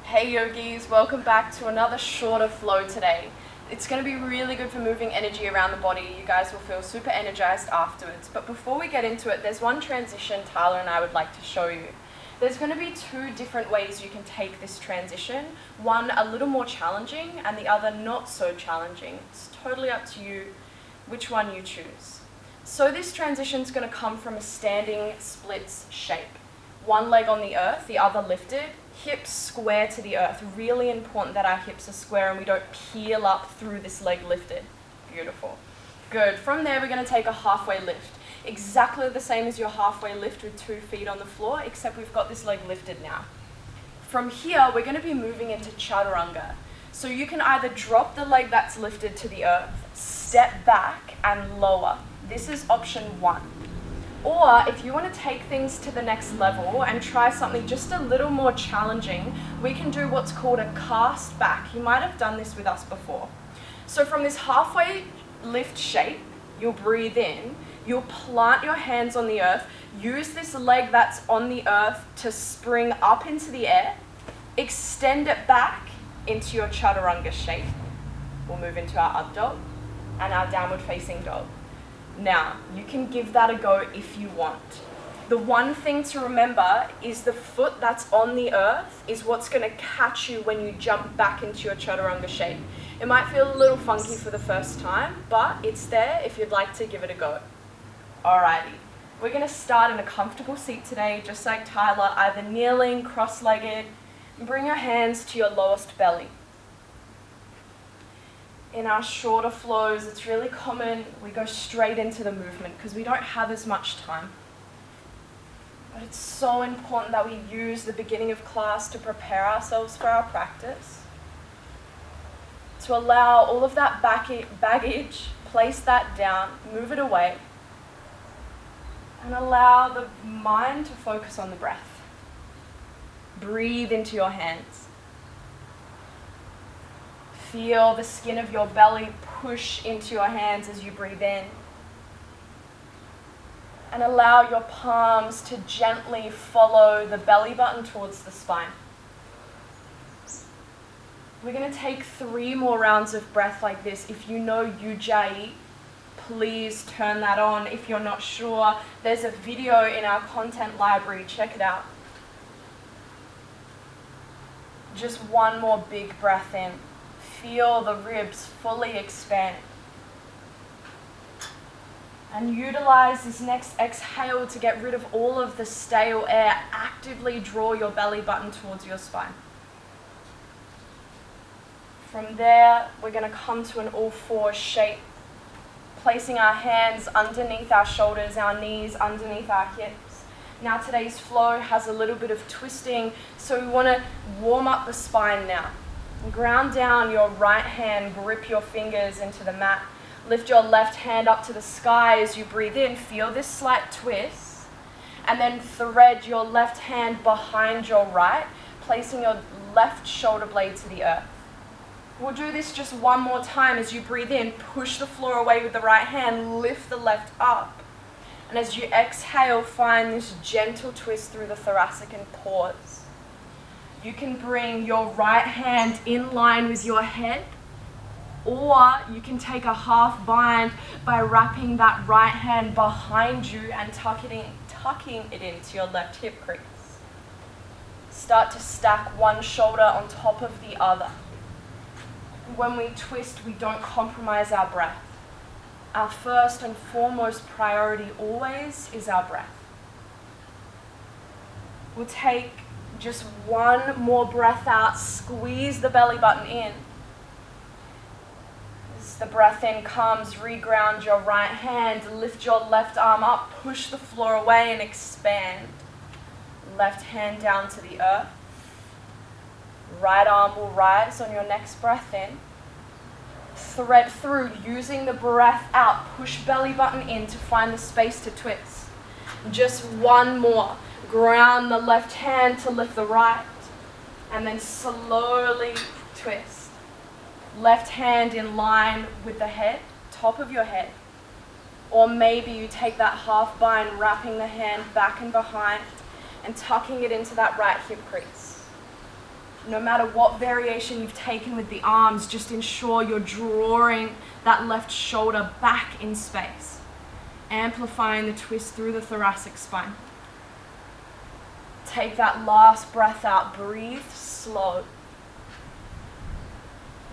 Hey yogis, welcome back to another shorter flow today. It's going to be really good for moving energy around the body. You guys will feel super energized afterwards. But before we get into it, there's one transition Tyler and I would like to show you. There's going to be two different ways you can take this transition. One a little more challenging and the other not so challenging. It's totally up to you which one you choose. So this transition is going to come from a standing splits shape. One leg on the earth, the other lifted, hips square to the earth. Really important that our hips are square and we don't peel up through this leg lifted. Beautiful. Good. From there, we're going to take a halfway lift. Exactly the same as your halfway lift with 2 feet on the floor, except we've got this leg lifted now. From here, we're going to be moving into chaturanga. So you can either drop the leg that's lifted to the earth, step back and lower. This is option 1. Or if you want to take things to the next level and try something just a little more challenging, we can do what's called a cast back. You might have done this with us before. So from this halfway lift shape, you'll breathe in, you'll plant your hands on the earth, use this leg that's on the earth to spring up into the air, extend it back into your chaturanga shape. We'll move into our up dog and our downward facing dog. Now, you can give that a go if you want. The one thing to remember is the foot that's on the earth is what's going to catch you when you jump back into your chaturanga shape. It might feel a little funky for the first time, but it's there if you'd like to give it a go. Alrighty, we're going to start in a comfortable seat today, just like Tyler, either kneeling, cross-legged, and bring your hands to your lowest belly. In our shorter flows, it's really common we go straight into the movement because we don't have as much time. But it's so important that we use the beginning of class to prepare ourselves for our practice, to allow all of that baggage, place that down, move it away, and allow the mind to focus on the breath. Breathe into your hands. Feel the skin of your belly push into your hands as you breathe in. And allow your palms to gently follow the belly button towards the spine. We're going to take 3 more rounds of breath like this. If you know Ujjayi, please turn that on. If you're not sure, there's a video in our content library. Check it out. Just one more big breath in. Feel the ribs fully expand. And utilize this next exhale to get rid of all of the stale air. Actively draw your belly button towards your spine. From there, we're going to come to an all-4 shape, placing our hands underneath our shoulders, our knees underneath our hips. Now today's flow has a little bit of twisting, so we want to warm up the spine now. Ground down your right hand, grip your fingers into the mat. Lift your left hand up to the sky as you breathe in. Feel this slight twist. And then thread your left hand behind your right, placing your left shoulder blade to the earth. We'll do this just one more time as you breathe in. Push the floor away with the right hand, lift the left up. And as you exhale, find this gentle twist through the thoracic and pause. You can bring your right hand in line with your head, or you can take a half bind by wrapping that right hand behind you and tucking it into your left hip crease. Start to stack one shoulder on top of the other. When we twist, we don't compromise our breath. Our first and foremost priority always is our breath. We'll take just one more breath out, squeeze the belly button in. As the breath in comes, reground your right hand, lift your left arm up, push the floor away and expand. Left hand down to the earth. Right arm will rise on your next breath in. Thread through, using the breath out, push belly button in to find the space to twist. Just one more. Ground the left hand to lift the right, and then slowly twist. Left hand in line with the head, top of your head. Or maybe you take that half bind, wrapping the hand back and behind, and tucking it into that right hip crease. No matter what variation you've taken with the arms, just ensure you're drawing that left shoulder back in space, amplifying the twist through the thoracic spine. Take that last breath out, breathe slow.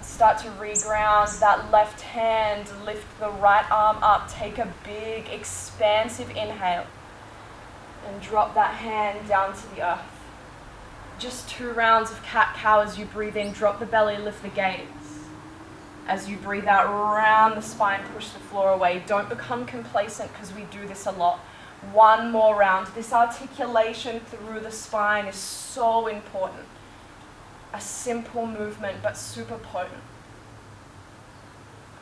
Start to reground that left hand, lift the right arm up, take a big expansive inhale and drop that hand down to the earth. Just 2 rounds of cat-cow. As you breathe in, drop the belly, lift the gaze. As you breathe out, round the spine, push the floor away. Don't become complacent because we do this a lot. 1 more round. This articulation through the spine is so important. A simple movement, but super potent.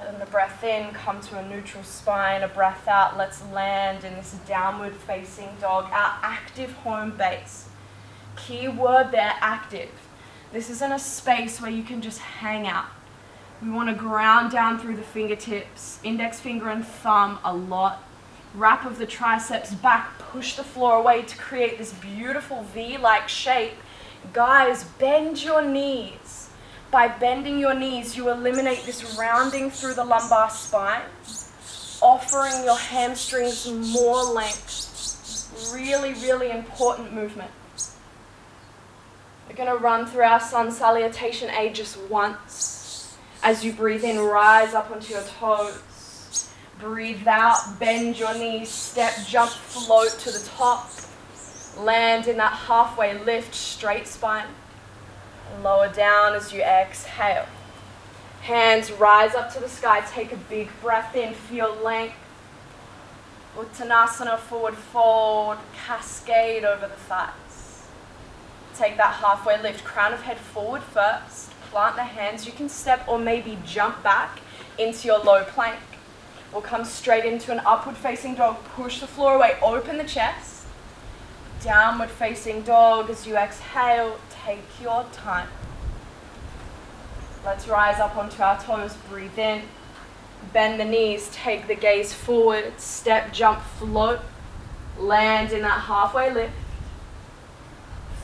And the breath in, come to a neutral spine. A breath out, let's land in this downward facing dog, our active home base. Key word there, active. This isn't a space where you can just hang out. We want to ground down through the fingertips, index finger and thumb a lot. Wrap of the triceps back, push the floor away to create this beautiful V-like shape. Guys, bend your knees. By bending your knees, you eliminate this rounding through the lumbar spine, offering your hamstrings more length. Really, really important movement. We're going to run through our sun salutation A just once. As you breathe in, rise up onto your toes. Breathe out, bend your knees, step, jump, float to the top. Land in that halfway lift, straight spine. Lower down as you exhale. Hands rise up to the sky, take a big breath in, feel length. Uttanasana, forward fold, cascade over the thighs. Take that halfway lift, crown of head forward first, plant the hands. You can step or maybe jump back into your low plank. We'll come straight into an upward facing dog, push the floor away, open the chest. Downward facing dog. As you exhale, take your time. Let's rise up onto our toes, breathe in, bend the knees, take the gaze forward, step, jump, float, land in that halfway lift.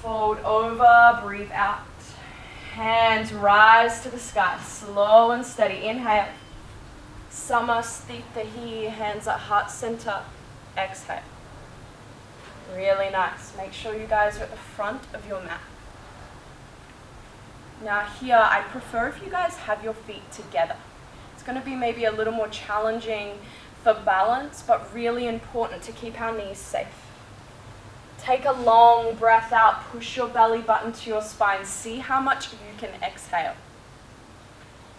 Fold over, breathe out. Hands rise to the sky, slow and steady. Inhale. Samasthita here, hands at heart center. Exhale. Really nice. Make sure you guys are at the front of your mat. Now here, I prefer if you guys have your feet together. It's going to be maybe a little more challenging for balance, but really important to keep our knees safe. Take a long breath out, push your belly button to your spine. See how much you can exhale.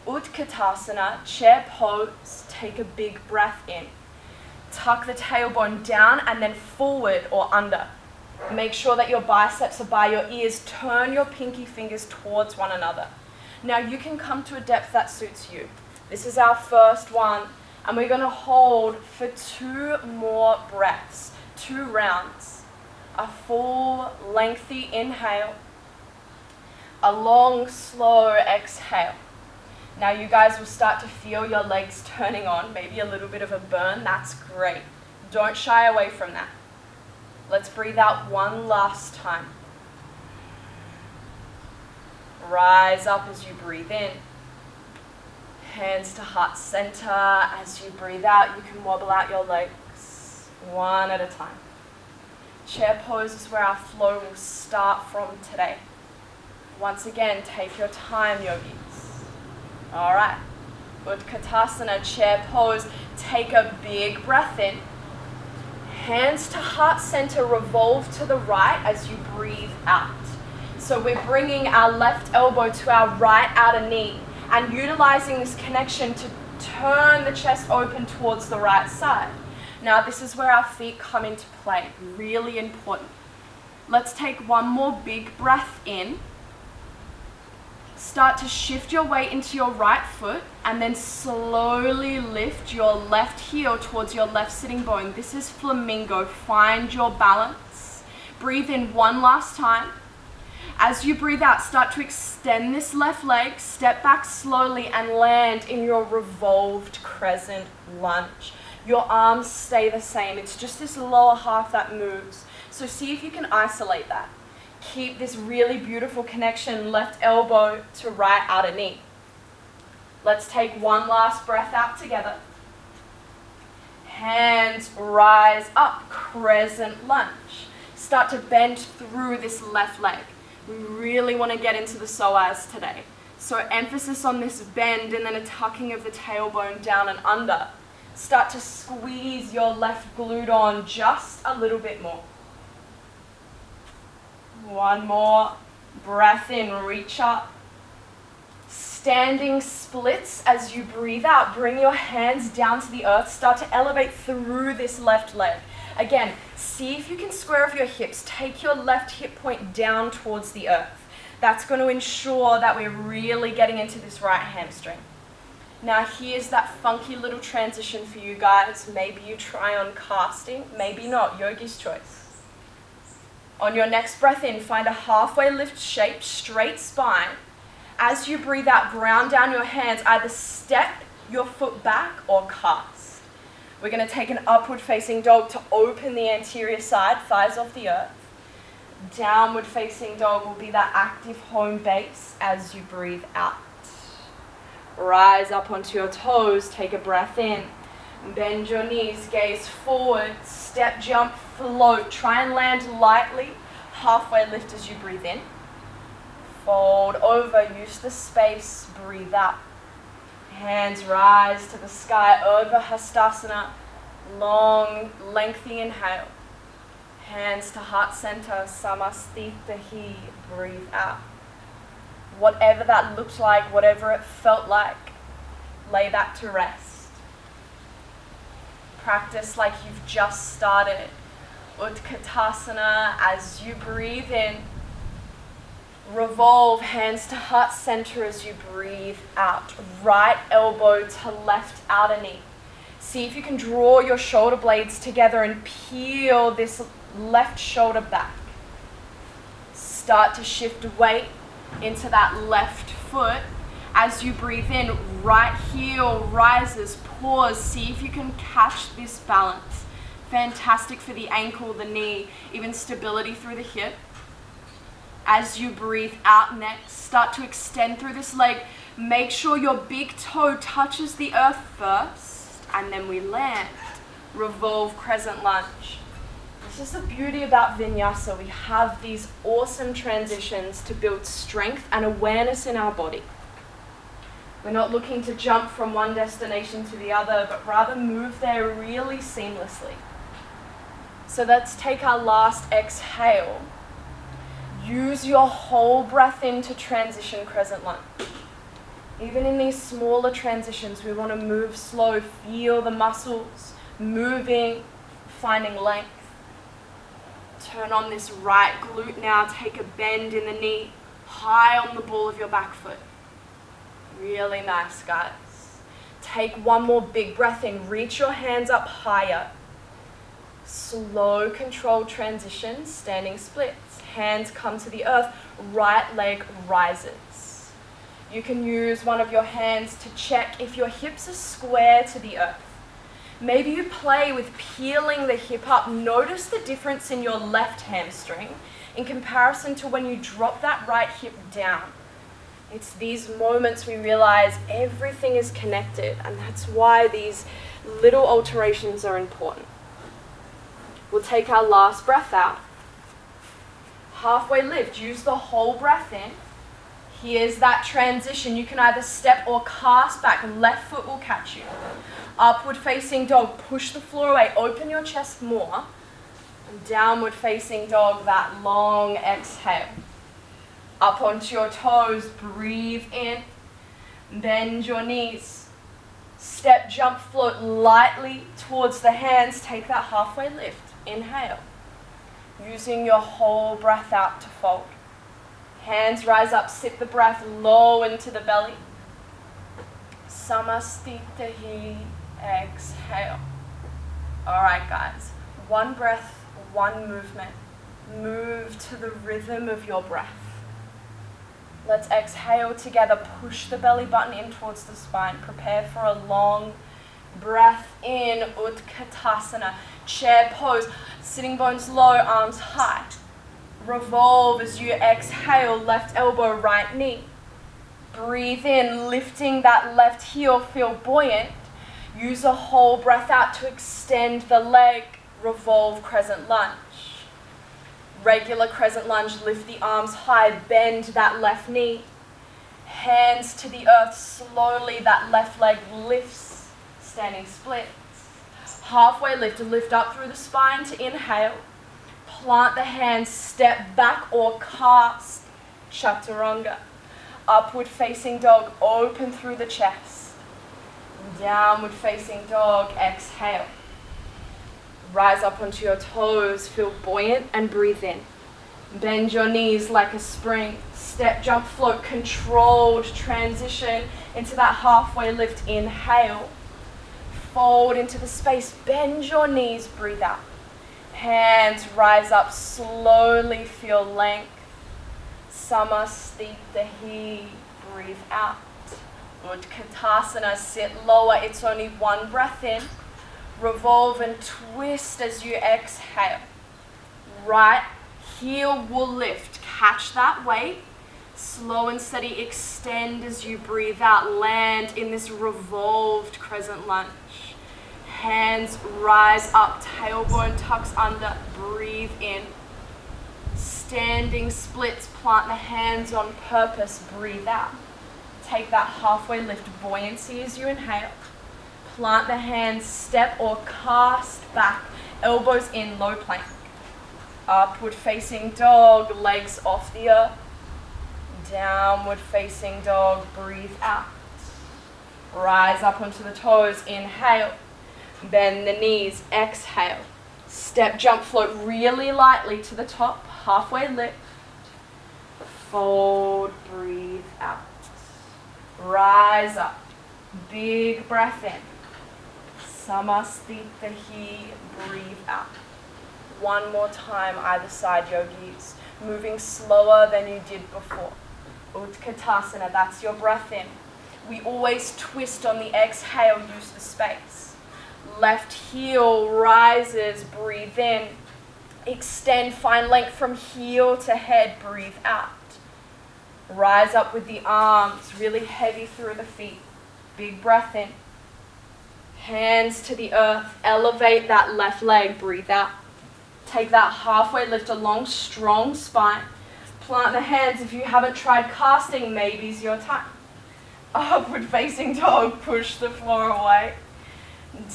Utkatasana, chair pose, take a big breath in. Tuck the tailbone down and then forward or under. Make sure that your biceps are by your ears. Turn your pinky fingers towards one another. Now you can come to a depth that suits you. This is our first one, and we're going to hold for 2 more breaths, 2 rounds. A full, lengthy inhale, a long, slow exhale. Now you guys will start to feel your legs turning on, maybe a little bit of a burn. That's great. Don't shy away from that. Let's breathe out one last time. Rise up as you breathe in. Hands to heart center. As you breathe out, you can wobble out your legs one at a time. Chair pose is where our flow will start from today. Once again, take your time, yogis. All right. Utkatasana, chair pose. Take a big breath in. Hands to heart center, revolve to the right as you breathe out. So we're bringing our left elbow to our right outer knee and utilizing this connection to turn the chest open towards the right side. Now this is where our feet come into play, really important. Let's take one more big breath in. Start to shift your weight into your right foot and then slowly lift your left heel towards your left sitting bone. This is flamingo. Find your balance. Breathe in one last time. As you breathe out, start to extend this left leg, step back slowly and land in your revolved crescent lunge. Your arms stay the same. It's just this lower half that moves. So see if you can isolate that. Keep this really beautiful connection, left elbow to right outer knee. Let's take one last breath out together. Hands rise up, crescent lunge. Start to bend through this left leg. We really want to get into the psoas today. So emphasis on this bend and then a tucking of the tailbone down and under. Start to squeeze your left glute on just a little bit more. One more. Breath in, reach up. Standing splits as you breathe out. Bring your hands down to the earth. Start to elevate through this left leg. Again, see if you can square off your hips. Take your left hip point down towards the earth. That's going to ensure that we're really getting into this right hamstring. Now here's that funky little transition for you guys. Maybe you try on casting, maybe not, yogi's choice. On your next breath in, find a halfway lift shape, straight spine. As you breathe out, ground down your hands, either step your foot back or cast. We're going to take an upward facing dog to open the anterior side, thighs off the earth. Downward facing dog will be that active home base as you breathe out. Rise up onto your toes, take a breath in. Bend your knees, gaze forward, step, jump, float. Try and land lightly, halfway lift as you breathe in. Fold over, use the space, breathe out. Hands rise to the sky, Urdhva Hastasana. Long, lengthy inhale. Hands to heart center, Samastita Hi, breathe out. Whatever that looked like, whatever it felt like, lay that to rest. Practice like you've just started. Utkatasana, as you breathe in, revolve hands to heart center as you breathe out. Right elbow to left outer knee. See if you can draw your shoulder blades together and peel this left shoulder back. Start to shift weight into that left foot. As you breathe in, right heel rises, pause, see if you can catch this balance. Fantastic for the ankle, the knee, even stability through the hip. As you breathe out next, start to extend through this leg. Make sure your big toe touches the earth first, and then we land. Revolve crescent lunge. This is the beauty about Vinyasa. We have these awesome transitions to build strength and awareness in our body. We're not looking to jump from one destination to the other, but rather move there really seamlessly. So let's take our last exhale. Use your whole breath in to transition crescent lunge. Even in these smaller transitions, we want to move slow, feel the muscles moving, finding length. Turn on this right glute now, take a bend in the knee, high on the ball of your back foot. Really nice, guys. Take one more big breath in, reach your hands up higher. Slow, controlled transition, standing splits. Hands come to the earth, right leg rises. You can use one of your hands to check if your hips are square to the earth. Maybe you play with peeling the hip up. Notice the difference in your left hamstring in comparison to when you drop that right hip down. It's these moments we realize everything is connected, and that's why these little alterations are important. We'll take our last breath out. Halfway lift, use the whole breath in. Here's that transition. You can either step or cast back. Left foot will catch you. Upward facing dog, push the floor away, open your chest more. And downward facing dog, that long exhale. Up onto your toes, breathe in, bend your knees. Step, jump, float lightly towards the hands, take that halfway lift. Inhale. Using your whole breath out to fold. Hands rise up, sit the breath low into the belly. Samastita Hi, exhale. All right, guys. One breath, one movement. Move to the rhythm of your breath. Let's exhale together. Push the belly button in towards the spine. Prepare for a long breath in, Utkatasana. Chair pose. Sitting bones low, arms high. Revolve as you exhale, left elbow, right knee. Breathe in, lifting that left heel, feel buoyant. Use a whole breath out to extend the leg. Revolve crescent lunge. Regular crescent lunge, lift the arms high, bend that left knee. Hands to the earth, slowly that left leg lifts, standing splits. Halfway lift, lift up through the spine to inhale. Plant the hands, step back or cast, chaturanga. Upward facing dog, open through the chest. Downward facing dog, exhale. Rise up onto your toes, feel buoyant and breathe in. Bend your knees like a spring. Step, jump, float, controlled transition into that halfway lift. Inhale. Fold into the space, bend your knees, breathe out. Hands rise up, slowly feel length. Samasthitahi, breathe out. Utkatasana, sit lower, it's only one breath in. Revolve and twist as you exhale. Right heel will lift, catch that weight. Slow and steady, extend as you breathe out. Land in this revolved crescent lunge. Hands rise up, tailbone tucks under, breathe in. Standing splits, plant the hands on purpose, breathe out. Take that halfway lift, buoyancy as you inhale. Plant the hands, step or cast back, elbows in, low plank. Upward facing dog, legs off the earth. Downward facing dog, breathe out. Rise up onto the toes, inhale. Bend the knees, exhale. Step, jump, float really lightly to the top, halfway lift. Fold, breathe out. Rise up, big breath in. Samasthitahi, breathe out. One more time, either side, yogis. Moving slower than you did before. Utkatasana, that's your breath in. We always twist on the exhale, use the space. Left heel rises, breathe in. Extend, find length from heel to head, breathe out. Rise up with the arms, really heavy through the feet. Big breath in. Hands to the earth, elevate that left leg, breathe out. Take that halfway lift, a long, strong spine. Plant the hands. If you haven't tried casting, maybe's your time. Upward facing dog, push the floor away.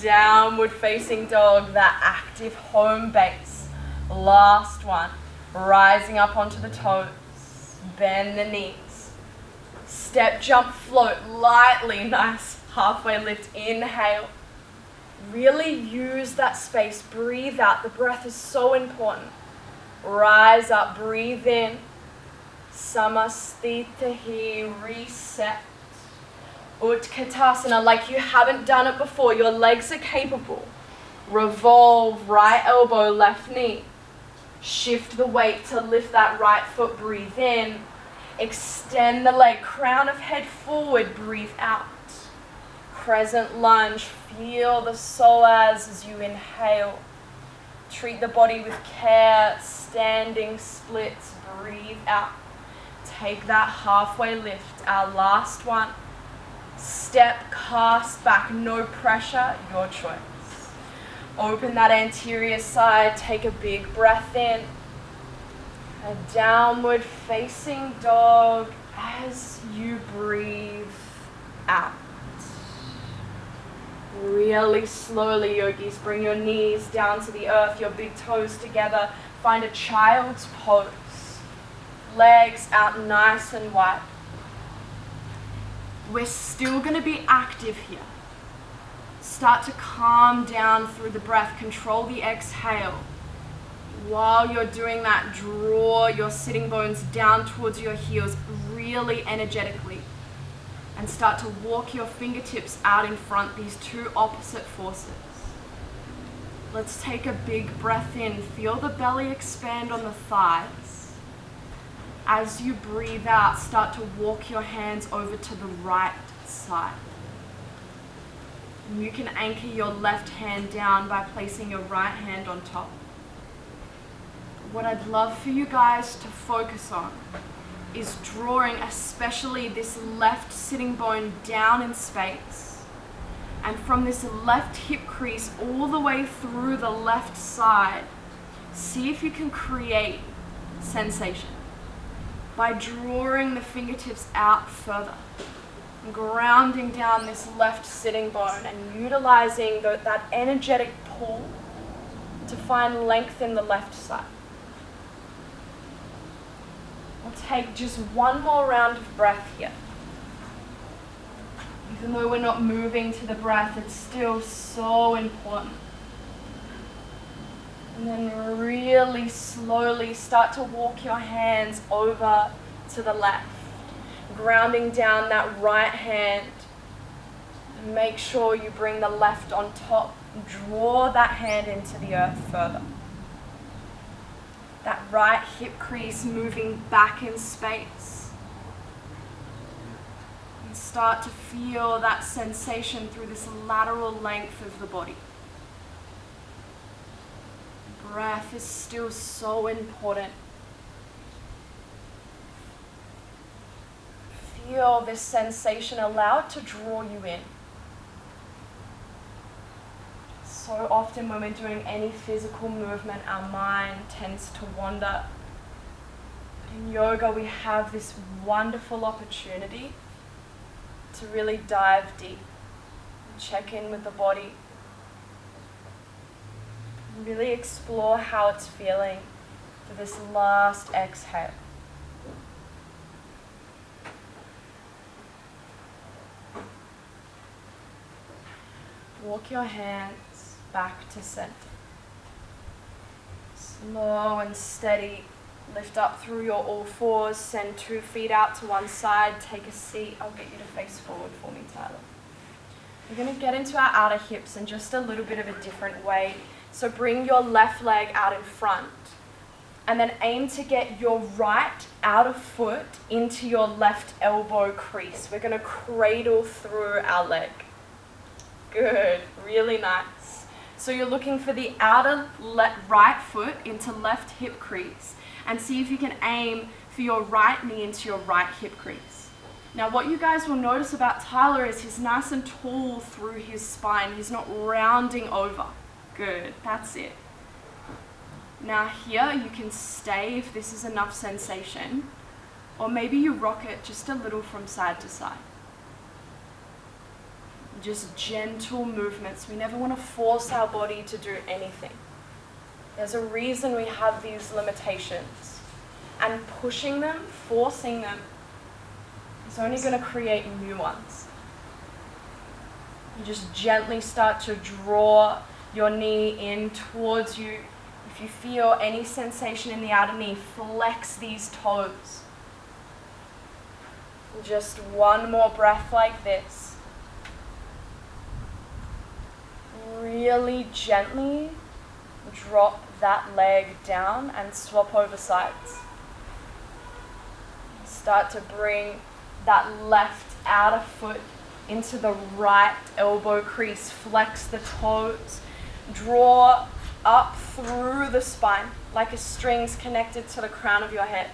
Downward facing dog, that active home base. Last one, rising up onto the toes. Bend the knees. Step, jump, float lightly, nice halfway lift, inhale. Really use that space, breathe out. The breath is so important. Rise up, breathe in. Samasthitahi, reset. Utkatasana, like you haven't done it before. Your legs are capable. Revolve, right elbow, left knee. Shift the weight to lift that right foot, breathe in. Extend the leg, crown of head forward, breathe out. Crescent lunge, feel the psoas as you inhale. Treat the body with care, standing splits, breathe out. Take that halfway lift, our last one. Step, cast back, no pressure, your choice. Open that anterior side, take a big breath in. A downward facing dog as you breathe out. Really slowly, yogis, bring your knees down to the earth, your big toes together. Find a child's pose. Legs out nice and wide. We're still going to be active here. Start to calm down through the breath. Control the exhale. While you're doing that, draw your sitting bones down towards your heels really energetically. And start to walk your fingertips out in front, these two opposite forces. Let's take a big breath in. Feel the belly expand on the thighs. As you breathe out, start to walk your hands over to the right side. And you can anchor your left hand down by placing your right hand on top. What I'd love for you guys to focus on is drawing especially this left sitting bone down in space. And from this left hip crease all the way through the left side, see if you can create sensation by drawing the fingertips out further, grounding down this left sitting bone and utilizing that energetic pull to find length in the left side. We'll take just one more round of breath here. Even though we're not moving to the breath, it's still so important. And then really slowly start to walk your hands over to the left, grounding down that right hand. And make sure you bring the left on top. Draw that hand into the earth further. That right hip crease moving back in space. And start to feel that sensation through this lateral length of the body. Breath is still so important. Feel this sensation, allow it to draw you in. So often when we're doing any physical movement, our mind tends to wander. In yoga, we have this wonderful opportunity to really dive deep and check in with the body. Really explore how it's feeling for this last exhale. Walk your hands back to center. Slow and steady. Lift up through your all fours. Send 2 feet out to one side. Take a seat. I'll get you to face forward for me, Tyler. We're going to get into our outer hips in just a little bit of a different way. So bring your left leg out in front and then aim to get your right outer foot into your left elbow crease. We're going to cradle through our leg. Good, really nice. So you're looking for the outer right foot into left hip crease and see if you can aim for your right knee into your right hip crease. Now what you guys will notice about Tyler is he's nice and tall through his spine. He's not rounding over. Good, that's it. Now here you can stay if this is enough sensation, or maybe you rock it just a little from side to side. Just gentle movements. We never want to force our body to do anything. There's a reason we have these limitations, and pushing them, forcing them, is only going to create new ones. You just gently start to draw your knee in towards you. If you feel any sensation in the outer knee, flex these toes. Just one more breath like this. Really gently drop that leg down and swap over sides. Start to bring that left outer foot into the right elbow crease. Flex the toes. Draw up through the spine like a string's connected to the crown of your head.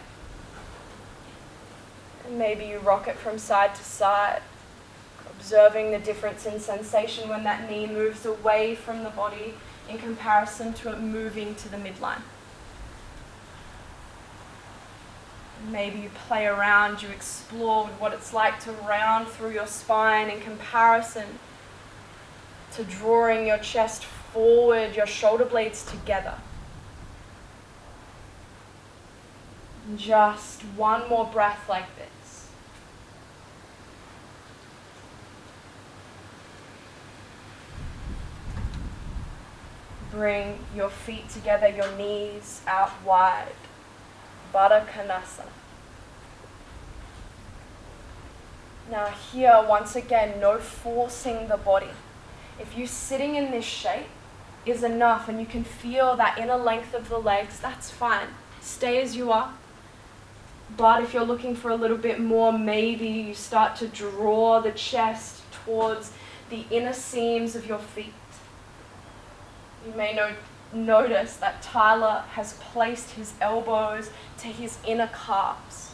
And maybe you rock it from side to side, observing the difference in sensation when that knee moves away from the body in comparison to it moving to the midline. Maybe you play around, you explore with what it's like to round through your spine in comparison to drawing your chest forward, your shoulder blades together. And just one more breath like this. Bring your feet together, your knees out wide. Baddha Konasana. Now here, once again, no forcing the body. If you sitting in this shape is enough and you can feel that inner length of the legs, that's fine. Stay as you are. But if you're looking for a little bit more, maybe you start to draw the chest towards the inner seams of your feet. You may notice that Tyler has placed his elbows to his inner calves,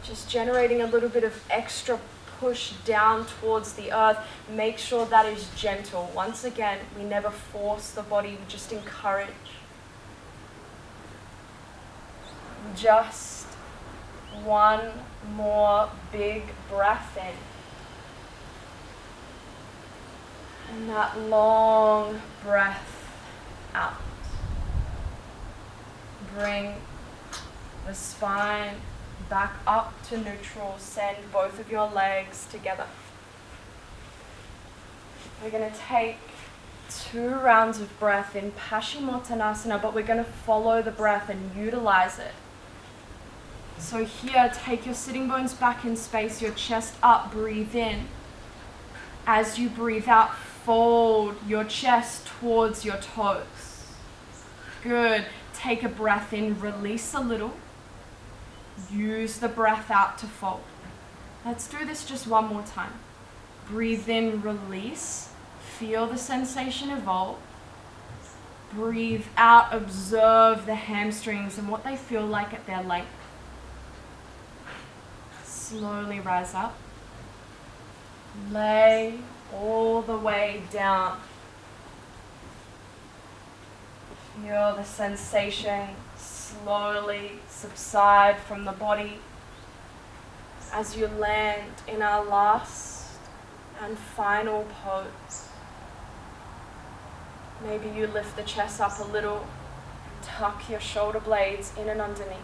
just generating a little bit of extra push down towards the earth. Make sure that is gentle. Once again, we never force the body, we just encourage. Just one more big breath in. And that long breath out. Bring the spine back up to neutral. Send both of your legs together. We're going to take 2 rounds of breath in Paschimottanasana, but we're going to follow the breath and utilize it. So here, take your sitting bones back in space, your chest up, breathe in. As you breathe out, fold your chest towards your toes. Good. Take a breath in, release a little. Use the breath out to fold. Let's do this just one more time. Breathe in, release. Feel the sensation evolve. Breathe out, observe the hamstrings and what they feel like at their length. Slowly rise up. Lay all the way down. Feel the sensation slowly subside from the body as you land in our last and final pose. Maybe you lift the chest up a little, tuck your shoulder blades in and underneath.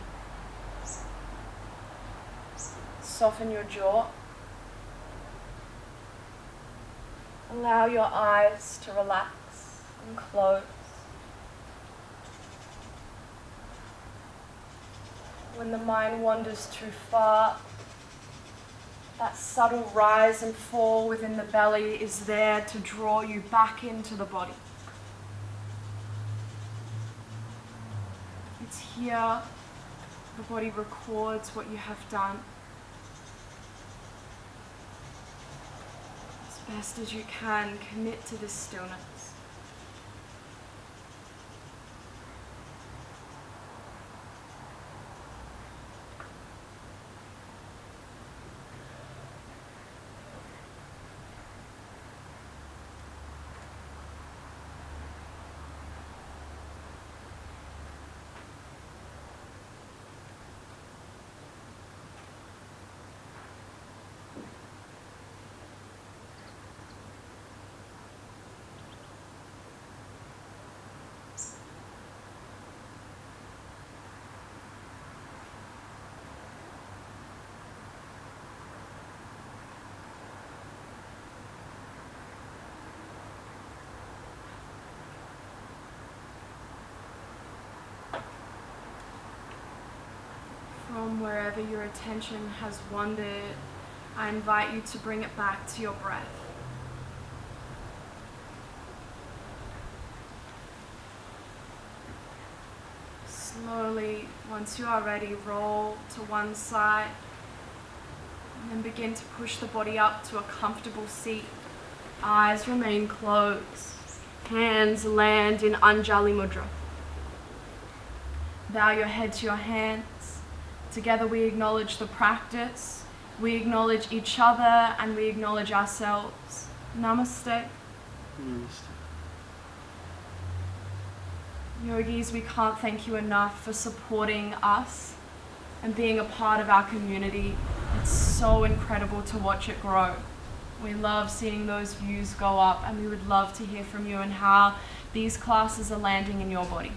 Soften your jaw. Allow your eyes to relax and close. When the mind wanders too far, that subtle rise and fall within the belly is there to draw you back into the body. It's here the body records what you have done. As best as you can, commit to this stillness. From wherever your attention has wandered, I invite you to bring it back to your breath. Slowly, once you are ready, roll to one side and then begin to push the body up to a comfortable seat. Eyes remain closed. Hands land in Anjali Mudra. Bow your head to your hands. Together we acknowledge the practice, we acknowledge each other, and we acknowledge ourselves. Namaste. Namaste. Yogis, we can't thank you enough for supporting us and being a part of our community. It's so incredible to watch it grow. We love seeing those views go up, and we would love to hear from you and how these classes are landing in your body.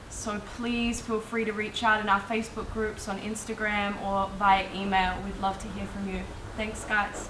So please feel free to reach out in our Facebook groups, on Instagram, or via email. We'd love to hear from you. Thanks, guys.